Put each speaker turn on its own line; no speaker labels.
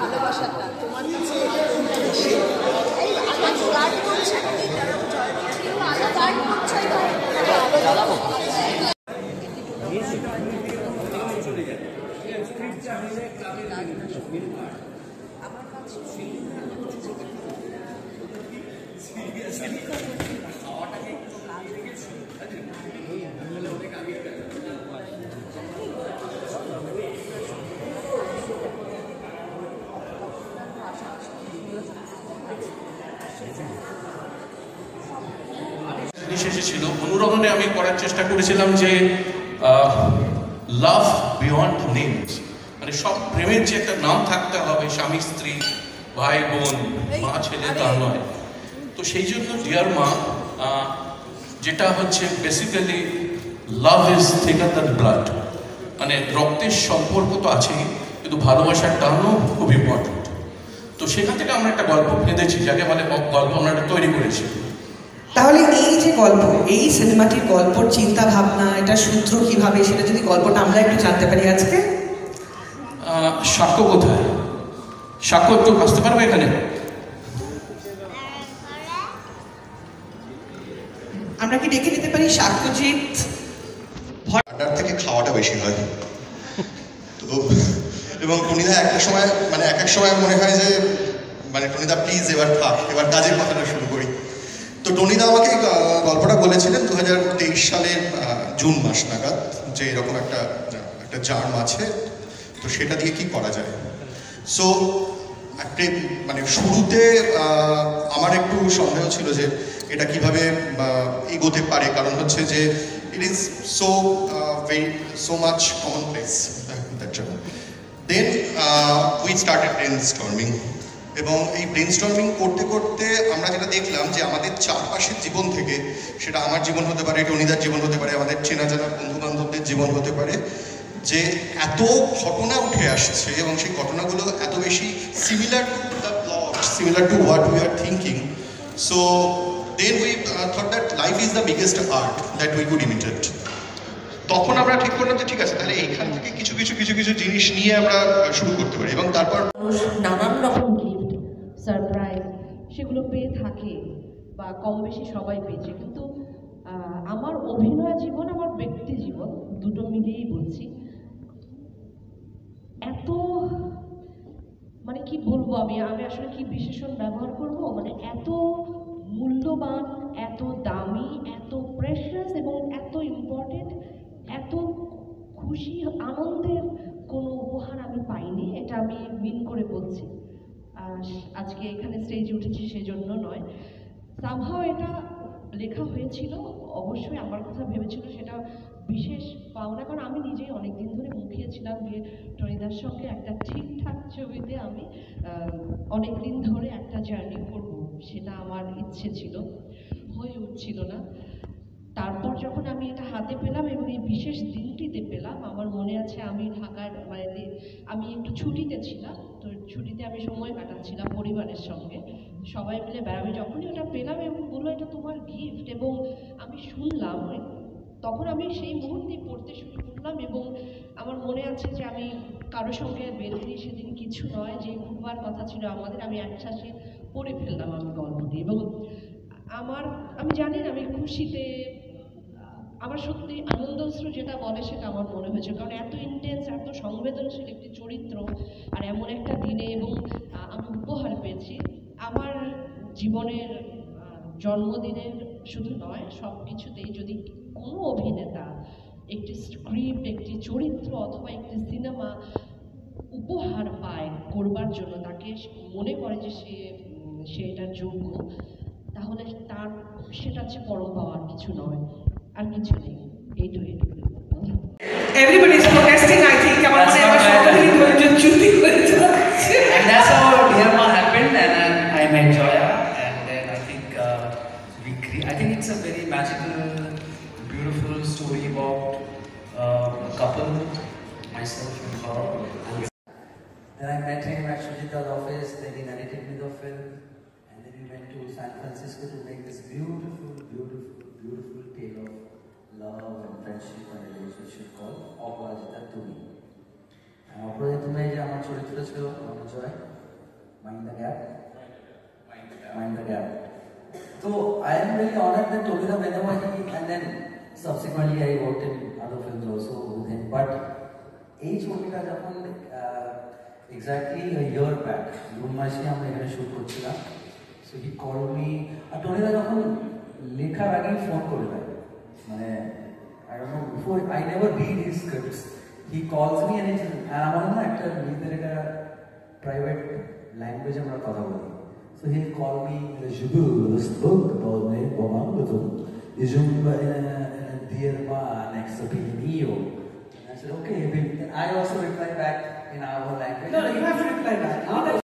ভালোবাসাটা তোমার কাছে এই আলাদা গার্ড করছে আলাদা গার্ড করছে আমার কাছে
ছিল অনুরণনে আমি করার চেষ্টা করেছিলাম যে লাভ বিয়ন্ড নেমস, মানে সব প্রেমের যে একটা নাম থাকতে হবে, স্বামী স্ত্রী ভাই বোন মা ছেলে তা নয়। তো সেই জন্য ডিয়ার মা যেটা হচ্ছে basically love is থিকার than blood, মানে রক্তের সম্পর্ক তো আছেই, কিন্তু ভালোবাসার টানও খুব ইম্পর্টেন্ট। তো সেখান থেকে আমরা একটা গল্প ফেঁদেছি, যাকে বলে গল্প আমরা একটা তৈরি করেছি।
তাহলে এই যে গল্প, এই সিনেমাটির গল্পর চিন্তা ভাবনা, এটা সূত্র কিভাবে, সেটা যদি গল্পটা আমরা একটু জানতে পারি আজকে।
সাক্ষ্য কোথায়? সাক্ষ্য একটু আসতে পারবে এখানে?
আমরা কি ডেকে নিতে পারি সাক্ষ্যজিৎ?
ভান্ডার থেকে খাওয়াটা বেশি হয় তো, এবং টনিদা একটা সময় মানে এক এক সময় মনে হয় যে মানে টনিদা প্লিজ এবার থাক, এবার কাজের কথাটা শুরু করি। তো টনিদা আমাকে গল্পটা বলেছিলেন 2023 সালের জুন মাস নাগাদ, যে এরকম একটা জার্ম আছে, তো সেটা দিয়ে কি করা যায়। সো মানে শুরুতে আমার একটু সন্দেহ ছিল যে এটা কিভাবে এগোতে পারে, কারণ হচ্ছে যে it is so much common place তার জন্য। দেন উই স্টার্টেড ব্রেনস্টর্মিং, এবং এই ব্রেনস্টর্মিং করতে করতে আমরা যেটা দেখলাম যে আমাদের চারপাশের জীবন থেকে, সেটা আমার জীবন হতে পারে, টনিদার জীবন হতে পারে, আমাদের চেনা জানা বন্ধু বান্ধবদের জীবন হতে পারে, যে এত ঘটনা উঠে আসছে এবং সেই ঘটনাগুলো এত বেশি similar to the plot, similar to what we are thinking. So then we thought that life is the biggest art that we could imitate. তখন আমরা ঠিক করলাম যে ঠিক আছে, তাহলে এইখান থেকে কিছু কিছু কিছু কিছু জিনিস নিয়ে আমরা শুরু করতে পারি। এবং তারপর
নানান রকম গিফট, সারপ্রাইজ সেগুলো পেয়ে থাকে, বা কম বেশি সবাই পেয়েছে, কিন্তু আমার অভিনয় জীবন, আমার ব্যক্তি জীবন দুটো মিলিয়েই বলছি, এত মানে কি বলবো, আমি আসলে কি বিশেষণ ব্যবহার করব, মানে এত মূল্যবান, এত দামি, এত প্রেশাস এবং এত ইম্পর্টেন্ট, এত খুশি আনন্দের কোনো উপহার আমি পাইনি। এটা আমি মিন করে বলছি, আজকে এখানে স্টেজে উঠেছি সেজন্য নয়। সামহাও এটা লেখা হয়েছিল, অবশ্যই আমার কথা ভেবেছিল সেটা বিশেষ পাওনা, কারণ আমি নিজেই অনেকদিন ধরে মুখিয়েছিলাম যে টনিদার সঙ্গে একটা ঠিকঠাক ছবিতে আমি অনেকদিন ধরে একটা জার্নি করব, সেটা আমার ইচ্ছে ছিল, হয়ে উঠছিল না। তারপর যখন আমি এটা হাতে পেলাম এবং এই বিশেষ দিনটিতে পেলাম, আমার মনে আছে আমি ঢাকার মানে আমি একটু ছুটিতে ছিলাম, তো ছুটিতে আমি সময় কাটাচ্ছিলাম পরিবারের সঙ্গে, সবাই মিলে বেড়াবে, যখনই ওটা পেলাম এবং বললো এটা তোমার গিফট, এবং আমি শুনলাম, তখন আমি সেই মুহূর্তেই পড়তে শুরু করলাম। এবং আমার মনে আছে যে আমি কারোর সঙ্গে বেরোনি সেদিন, কিছু নয়, যে ঘুরবার কথা ছিল আমাদের, আমি একসাথে পড়ে ফেললাম আমি গল্পটি। এবং আমি জানি না, আমি খুশিতে আমার সত্যি আনন্দশ্রু যেটা বলে সেটা আমার মনে হয়েছে, কারণ এত ইন্টেন্স, এত সংবেদনশীল একটি চরিত্র, আর এমন একটা দিনে, এবং আমি উপহার পেয়েছি আমার জীবনের জন্মদিনের শুধু নয়, সব কিছুতেই যদি কোনো অভিনেতা একটি স্ক্রিপ্ট, একটি চরিত্র অথবা একটি সিনেমা উপহার পায় করবার জন্য, তাকে মনে করে যে সে এটার যোগ্য, তাহলে তার সেটা হচ্ছে পরম পাওয়ার কিছু নয়, আর কিছু নেই। এইটুকু
Everybody is protesting, I think. And
that's how Dear Ma happened, and I met Joya, and then I think I think it's a very magical, beautiful story about a couple, myself and her. Then I met him at Sujita's office, then he narrated me the film, and then we went to San Francisco to make this beautiful, beautiful, beautiful Rachel, Joy, Mind the Gap. Mind the Gap. So I am really honored that Tobira, whenever he, and then subsequently I worked in other films also with him. But এই ছবিটা যখন exactly a year back, June মাসে আমরা এখানে shoot করছিলাম, so he called me. আর টনিদা যখন লেখার আগেই ফোন করে দেয়, মানে I don't know, before I never read his scripts. He calls me and আমার না একটা নিজেদের একটা private language আমরা কথা বলি. So he'll call me, dear ma, next opinio. And I said, okay. And I also reply back in our language.
No, you have to reply back.